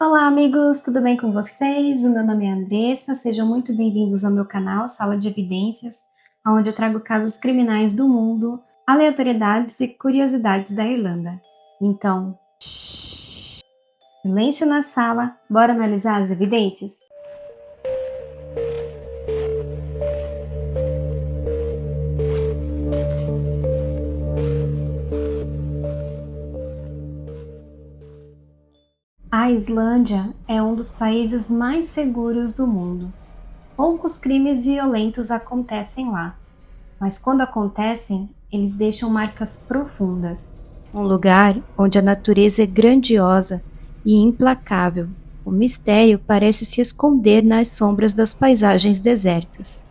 Olá, amigos, tudo bem com vocês? O meu nome é Andressa, sejam muito bem-vindos ao meu canal Sala de Evidências, onde eu trago casos criminais do mundo, aleatoriedades e curiosidades da Irlanda. Então, silêncio na sala, bora analisar as evidências? A Islândia é um dos países mais seguros do mundo. Poucos crimes violentos acontecem lá, mas quando acontecem, eles deixam marcas profundas. Um lugar onde a natureza é grandiosa e implacável. O mistério parece se esconder nas sombras das paisagens desertas.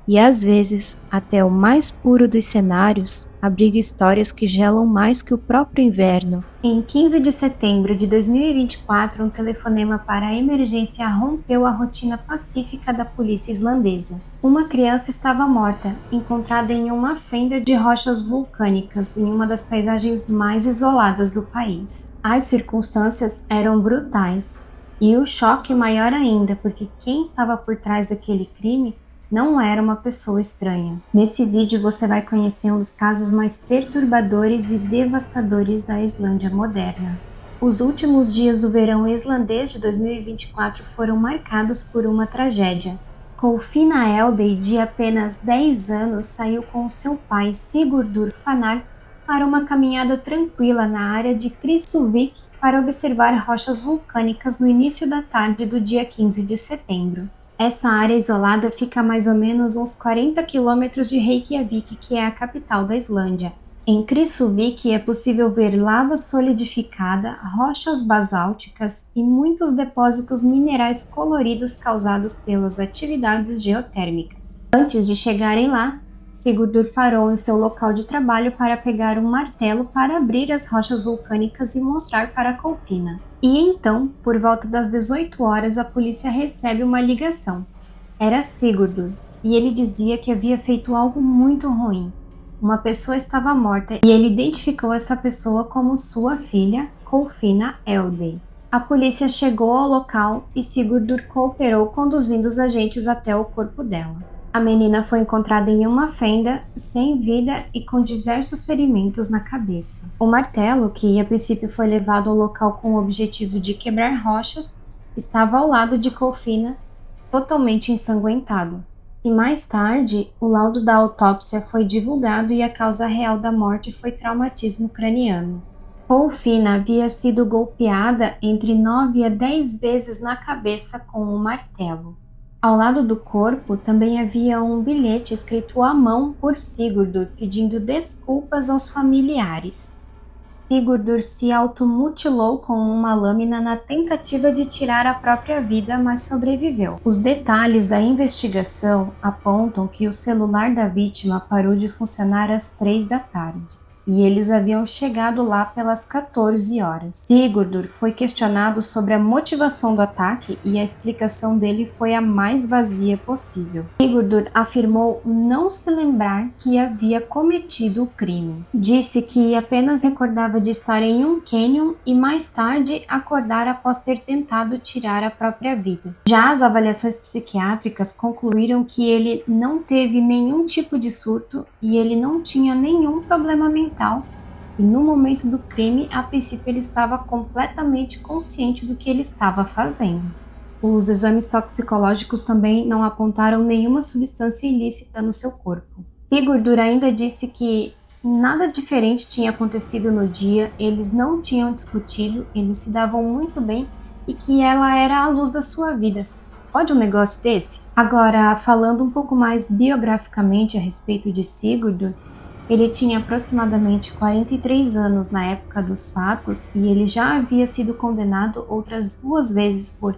E às vezes, até o mais puro dos cenários abriga histórias que gelam mais que o próprio inverno. Em 15 de setembro de 2024, um telefonema para a emergência rompeu a rotina pacífica da polícia islandesa. Uma criança estava morta, encontrada em uma fenda de rochas vulcânicas em uma das paisagens mais isoladas do país. As circunstâncias eram brutais, e o choque maior ainda, porque quem estava por trás daquele crime não era uma pessoa estranha. Nesse vídeo você vai conhecer um dos casos mais perturbadores e devastadores da Islândia moderna. Os últimos dias do verão islandês de 2024 foram marcados por uma tragédia. Kolfinna Eldey, de apenas 10 anos, saiu com seu pai Sigurdur Fannar para uma caminhada tranquila na área de Krýsuvík para observar rochas vulcânicas no início da tarde do dia 15 de setembro. Essa área isolada fica a mais ou menos uns 40 quilômetros de Reykjavik, que é a capital da Islândia. Em Krýsuvík é possível ver lava solidificada, rochas basálticas e muitos depósitos minerais coloridos causados pelas atividades geotérmicas. Antes de chegarem lá, Sigurdur parou em seu local de trabalho para pegar um martelo para abrir as rochas vulcânicas e mostrar para Kolfinna. E então, por volta das 18 horas, a polícia recebe uma ligação. Era Sigurdur, e ele dizia que havia feito algo muito ruim. Uma pessoa estava morta e ele identificou essa pessoa como sua filha, Kolfinna Eldey. A polícia chegou ao local e Sigurdur cooperou conduzindo os agentes até o corpo dela. A menina foi encontrada em uma fenda, sem vida e com diversos ferimentos na cabeça. O martelo, que a princípio foi levado ao local com o objetivo de quebrar rochas, estava ao lado de Kolfinna, totalmente ensanguentado. E mais tarde, o laudo da autópsia foi divulgado e a causa real da morte foi traumatismo craniano. Kolfinna havia sido golpeada entre 9 a 10 vezes na cabeça com um martelo. Ao lado do corpo também havia um bilhete escrito à mão por Sigurdur pedindo desculpas aos familiares. Sigurdur se automutilou com uma lâmina na tentativa de tirar a própria vida, mas sobreviveu. Os detalhes da investigação apontam que o celular da vítima parou de funcionar às 3 da tarde. E eles haviam chegado lá pelas 14 horas. Sigurdur foi questionado sobre a motivação do ataque e a explicação dele foi a mais vazia possível. Sigurdur afirmou não se lembrar que havia cometido o crime. Disse que apenas recordava de estar em um cânion e mais tarde acordar após ter tentado tirar a própria vida. Já as avaliações psiquiátricas concluíram que ele não teve nenhum tipo de surto e ele não tinha nenhum problema mental. E no momento do crime, a princípio ele estava completamente consciente do que ele estava fazendo. Os exames toxicológicos também não apontaram nenhuma substância ilícita no seu corpo. Sigurdur ainda disse que nada diferente tinha acontecido no dia, eles não tinham discutido, eles se davam muito bem e que ela era a luz da sua vida. Pode um negócio desse? Agora, falando um pouco mais biograficamente a respeito de Sigurdur, ele tinha aproximadamente 43 anos na época dos fatos e ele já havia sido condenado outras 2 vezes por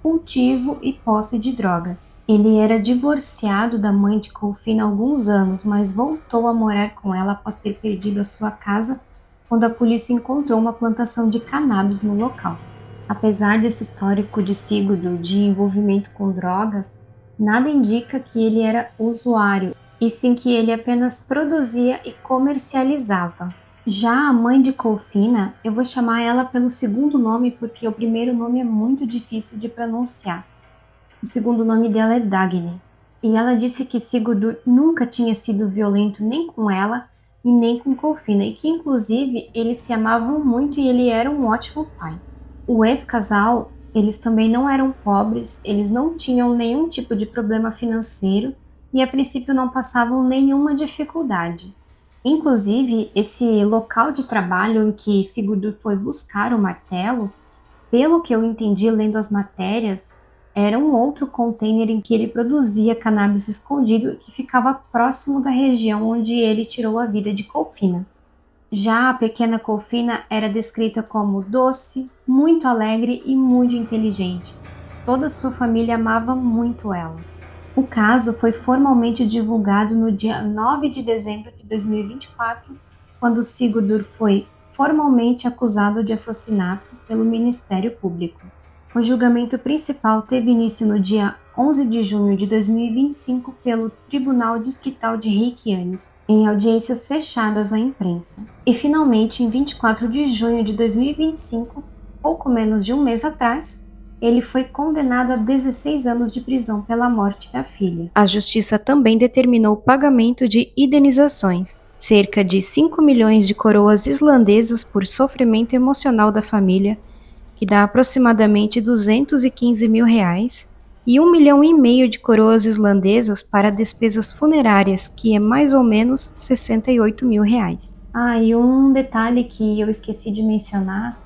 cultivo e posse de drogas. Ele era divorciado da mãe de Kolfinna há alguns anos, mas voltou a morar com ela após ter perdido a sua casa quando a polícia encontrou uma plantação de cannabis no local. Apesar desse histórico de Sigurdur de envolvimento com drogas, nada indica que ele era usuário, e sim que ele apenas produzia e comercializava. Já a mãe de Colfina, eu vou chamar ela pelo segundo nome porque o primeiro nome é muito difícil de pronunciar. O segundo nome dela é Dagny. E ela disse que Sigurdur nunca tinha sido violento nem com ela e nem com Colfina, e que inclusive eles se amavam muito e ele era um ótimo pai. O ex-casal, eles também não eram pobres, eles não tinham nenhum tipo de problema financeiro e a princípio não passavam nenhuma dificuldade. Inclusive, esse local de trabalho em que Sigurdur foi buscar o martelo, pelo que eu entendi lendo as matérias, era um outro container em que ele produzia cannabis escondido e que ficava próximo da região onde ele tirou a vida de Colfina. Já a pequena Colfina era descrita como doce, muito alegre e muito inteligente. Toda sua família amava muito ela. O caso foi formalmente divulgado no dia 9 de dezembro de 2024, quando Sigurdur foi formalmente acusado de assassinato pelo Ministério Público. O julgamento principal teve início no dia 11 de junho de 2025 pelo Tribunal Distrital de Reykjanes, em audiências fechadas à imprensa. E finalmente, em 24 de junho de 2025, pouco menos de um mês atrás, ele foi condenado a 16 anos de prisão pela morte da filha. A justiça também determinou o pagamento de indenizações, cerca de 5 milhões de coroas islandesas por sofrimento emocional da família, que dá aproximadamente 215 mil reais, e 1,5 milhão de coroas islandesas para despesas funerárias, que é mais ou menos 68 mil reais. E um detalhe que eu esqueci de mencionar: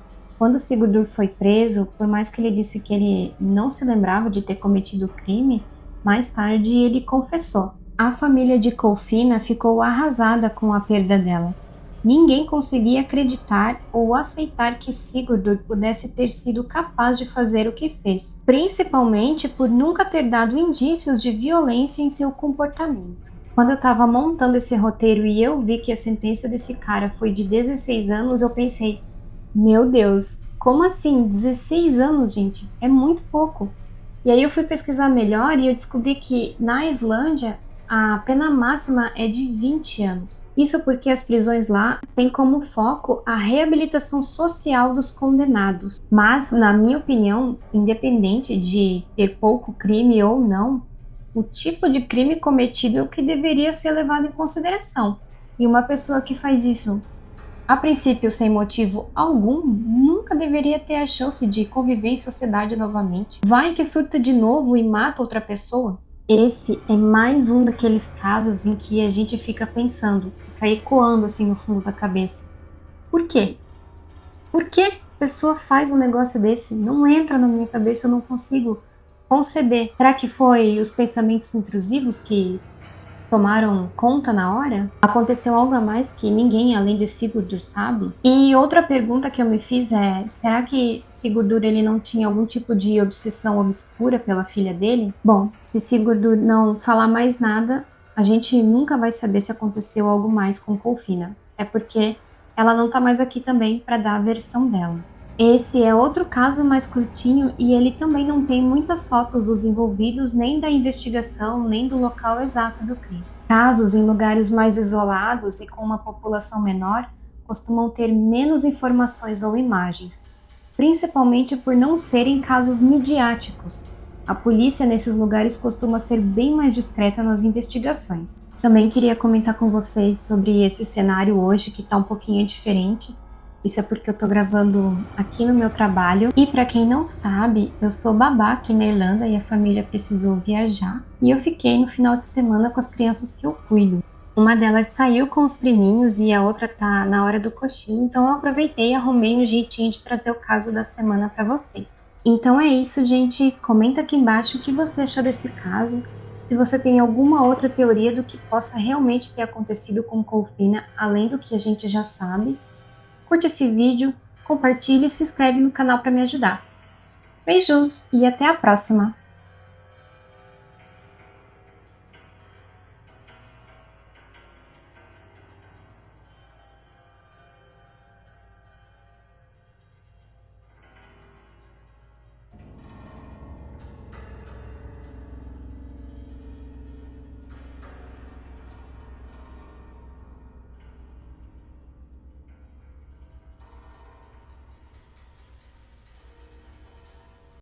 quando Sigurdur foi preso, por mais que ele disse que ele não se lembrava de ter cometido o crime, mais tarde ele confessou. A família de Colfina ficou arrasada com a perda dela. Ninguém conseguia acreditar ou aceitar que Sigurdur pudesse ter sido capaz de fazer o que fez, principalmente por nunca ter dado indícios de violência em seu comportamento. Quando eu estava montando esse roteiro e eu vi que a sentença desse cara foi de 16 anos, eu pensei: meu Deus, como assim? 16 anos, gente? É muito pouco. E aí eu fui pesquisar melhor e eu descobri que na Islândia a pena máxima é de 20 anos. Isso porque as prisões lá têm como foco a reabilitação social dos condenados. Mas, na minha opinião, independente de ter pouco crime ou não, o tipo de crime cometido é o que deveria ser levado em consideração. E uma pessoa que faz isso a princípio sem motivo algum, nunca deveria ter a chance de conviver em sociedade novamente. Vai que surta de novo e mata outra pessoa. Esse é mais um daqueles casos em que a gente fica pensando, fica ecoando assim no fundo da cabeça. Por quê? Por que a pessoa faz um negócio desse? Não entra na minha cabeça, eu não consigo conceber. Será que foi os pensamentos intrusivos que tomaram conta na hora? Aconteceu algo a mais que ninguém além de Sigurdur sabe? E outra pergunta que eu me fiz é: será que Sigurdur ele não tinha algum tipo de obsessão obscura pela filha dele? Bom, se Sigurdur não falar mais nada, a gente nunca vai saber se aconteceu algo mais com Kolfinna. É porque ela não tá mais aqui também para dar a versão dela. Esse é outro caso mais curtinho e ele também não tem muitas fotos dos envolvidos, nem da investigação, nem do local exato do crime. Casos em lugares mais isolados e com uma população menor costumam ter menos informações ou imagens, principalmente por não serem casos midiáticos. A polícia nesses lugares costuma ser bem mais discreta nas investigações. Também queria comentar com vocês sobre esse cenário hoje que está um pouquinho diferente. Isso é porque eu tô gravando aqui no meu trabalho. E para quem não sabe, eu sou babá aqui na Irlanda e a família precisou viajar. E eu fiquei no final de semana com as crianças que eu cuido. Uma delas saiu com os priminhos e a outra tá na hora do cochilo. Então eu aproveitei e arrumei um jeitinho de trazer o caso da semana para vocês. Então é isso, gente. Comenta aqui embaixo o que você achou desse caso. Se você tem alguma outra teoria do que possa realmente ter acontecido com Kolfinna, além do que a gente já sabe. Curte esse vídeo, compartilhe e se inscreve no canal para me ajudar. Beijos e até a próxima!